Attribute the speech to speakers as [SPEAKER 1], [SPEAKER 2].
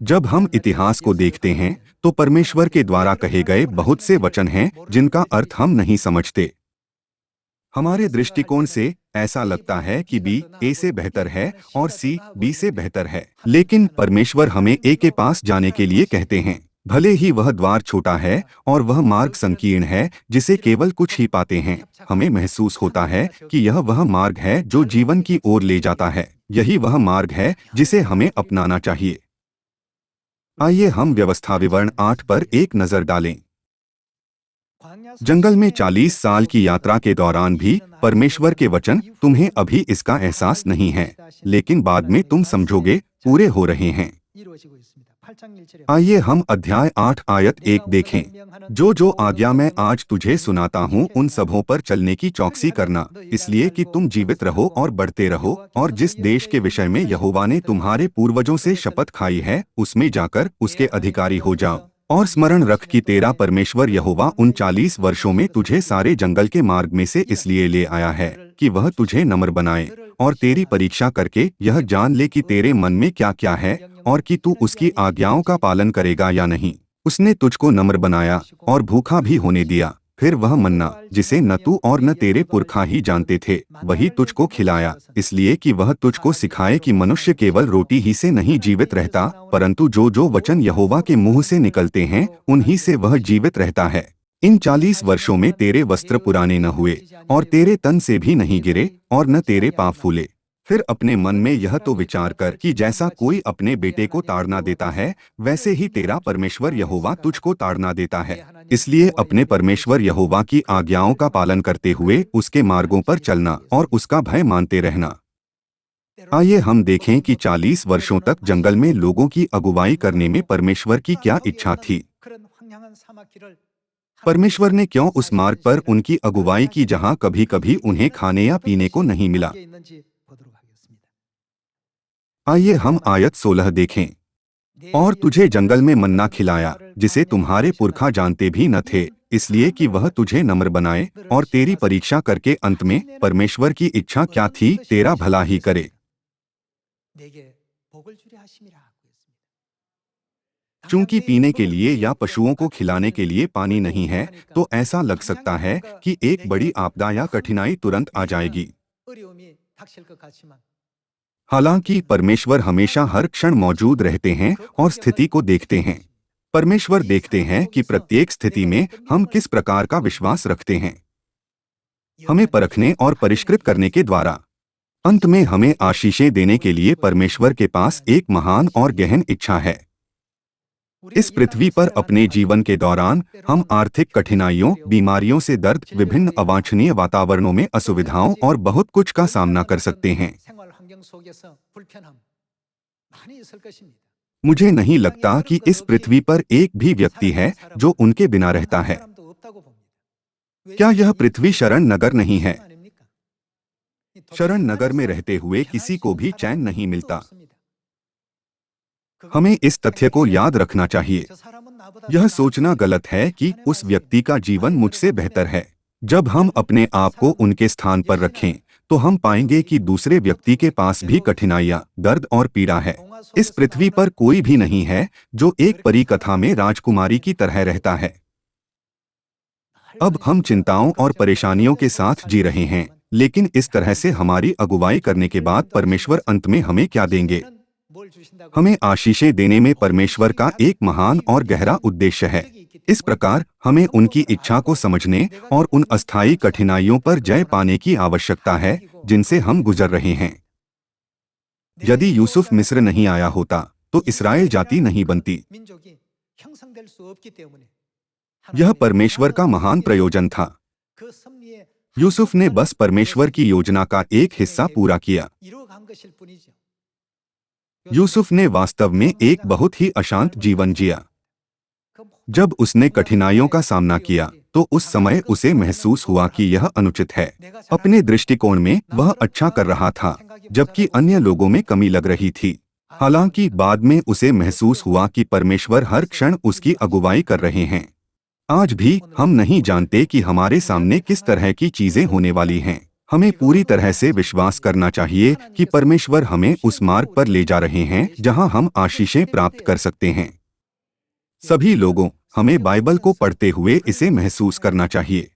[SPEAKER 1] जब हम इतिहास को देखते हैं तो परमेश्वर के द्वारा कहे गए बहुत से वचन हैं जिनका अर्थ हम नहीं समझते। हमारे दृष्टिकोण से ऐसा लगता है कि बी ए से बेहतर है और सी बी से बेहतर है, लेकिन परमेश्वर हमें ए के पास जाने के लिए कहते हैं। भले ही वह द्वार छोटा है और वह मार्ग संकीर्ण है जिसे केवल कुछ ही पाते हैं, हमें महसूस होता है कि यह वह मार्ग है जो जीवन की ओर ले जाता है। यही वह मार्ग है जिसे हमें अपनाना चाहिए। आइए हम व्यवस्था विवरण 8 पर एक नजर डालें। जंगल में 40 साल की यात्रा के दौरान भी परमेश्वर के वचन, तुम्हें अभी इसका एहसास नहीं है, लेकिन बाद में तुम समझोगे, पूरे हो रहे हैं। आइए हम अध्याय 8 आयत 1 देखें। जो आज्ञा मैं आज तुझे सुनाता हूँ उन सबों पर चलने की चौकसी करना, इसलिए कि तुम जीवित रहो और बढ़ते रहो, और जिस देश के विषय में यहोवा ने तुम्हारे पूर्वजों से शपथ खाई है उसमें जाकर उसके अधिकारी हो जाओ। और स्मरण रख कि तेरा परमेश्वर यहोवा उन 40 वर्षों में तुझे सारे जंगल के मार्ग में से इसलिए ले आया है कि वह तुझे नम्र बनाए और तेरी परीक्षा करके यह जान ले कि तेरे मन में क्या क्या है और कि तू उसकी आज्ञाओं का पालन करेगा या नहीं। उसने तुझको नम्र बनाया और भूखा भी होने दिया, फिर वह मन्ना जिसे न तू और न तेरे पुरखा ही जानते थे वही तुझको खिलाया, इसलिए कि वह तुझको सिखाए कि मनुष्य केवल रोटी ही से नहीं जीवित रहता, परंतु जो वचन यहोवा के मुंह से निकलते हैं उन्हीं से वह जीवित रहता है। इन 40 वर्षों में तेरे वस्त्र पुराने न हुए और तेरे तन से भी नहीं गिरे और न तेरे पाँव फूले। फिर अपने मन में यह तो विचार कर कि जैसा कोई अपने बेटे को ताड़ना देता है वैसे ही तेरा परमेश्वर यहोवा तुझको ताड़ना देता है। इसलिए अपने परमेश्वर यहोवा की आज्ञाओं का पालन करते हुए उसके मार्गों पर चलना और उसका भय मानते रहना। आइए हम देखें कि 40 वर्षों तक जंगल में लोगों की अगुवाई करने में परमेश्वर की क्या इच्छा थी। परमेश्वर ने क्यों उस मार्ग पर उनकी अगुवाई की जहां कभी कभी उन्हें खाने या पीने को नहीं मिला। आइए हम आयत 16 देखें। और तुझे जंगल में मन्ना खिलाया जिसे तुम्हारे पुरखा जानते भी न थे, इसलिए कि वह तुझे नम्र बनाए और तेरी परीक्षा करके अंत में परमेश्वर की इच्छा क्या थी, तेरा भला ही करे। चूंकि पीने के लिए या पशुओं को खिलाने के लिए पानी नहीं है तो ऐसा लग सकता है कि एक बड़ी आपदा या कठिनाई तुरंत आ जाएगी। हालांकि परमेश्वर हमेशा हर क्षण मौजूद रहते हैं और स्थिति को देखते हैं। परमेश्वर देखते हैं कि प्रत्येक स्थिति में हम किस प्रकार का विश्वास रखते हैं। हमें परखने और परिष्कृत करने के द्वारा अंत में हमें आशीषें देने के लिए परमेश्वर के पास एक महान और गहन इच्छा है। इस पृथ्वी पर अपने जीवन के दौरान हम आर्थिक कठिनाइयों, बीमारियों से दर्द, विभिन्न अवांछनीय वातावरणों में असुविधाओं और बहुत कुछ का सामना कर सकते हैं। मुझे नहीं लगता कि इस पृथ्वी पर एक भी व्यक्ति है जो उनके बिना रहता है। क्या यह पृथ्वी शरण नगर नहीं है? शरण नगर में रहते हुए किसी को भी चैन नहीं मिलता। हमें इस तथ्य को याद रखना चाहिए। यह सोचना गलत है कि उस व्यक्ति का जीवन मुझसे बेहतर है। जब हम अपने आप को उनके स्थान पर रखें तो हम पाएंगे कि दूसरे व्यक्ति के पास भी कठिनाइयां, दर्द और पीड़ा है। इस पृथ्वी पर कोई भी नहीं है जो एक परी कथा में राजकुमारी की तरह रहता है। अब हम चिंताओं और परेशानियों के साथ जी रहे हैं, लेकिन इस तरह से हमारी अगुवाई करने के बाद परमेश्वर अंत में हमें क्या देंगे? हमें आशीषें देने में परमेश्वर का एक महान और गहरा उद्देश्य है। इस प्रकार हमें उनकी इच्छा को समझने और उन अस्थायी कठिनाइयों पर जय पाने की आवश्यकता है जिनसे हम गुजर रहे हैं। यदि यूसुफ मिस्र नहीं आया होता तो इस्राएल जाति नहीं बनती। यह परमेश्वर का महान प्रयोजन था। यूसुफ ने बस परमेश्वर की योजना का एक हिस्सा पूरा किया। यूसुफ ने वास्तव में एक बहुत ही अशांत जीवन जिया। जब उसने कठिनाइयों का सामना किया तो उस समय उसे महसूस हुआ कि यह अनुचित है। अपने दृष्टिकोण में वह अच्छा कर रहा था, जबकि अन्य लोगों में कमी लग रही थी। हालांकि बाद में उसे महसूस हुआ कि परमेश्वर हर क्षण उसकी अगुवाई कर रहे हैं। आज भी हम नहीं जानते कि हमारे सामने किस तरह की चीजें होने वाली हैं। हमें पूरी तरह से विश्वास करना चाहिए कि परमेश्वर हमें उस मार्ग पर ले जा रहे हैं जहां हम आशीषें प्राप्त कर सकते हैं। सभी लोगों, हमें बाइबल को पढ़ते हुए इसे महसूस करना चाहिए।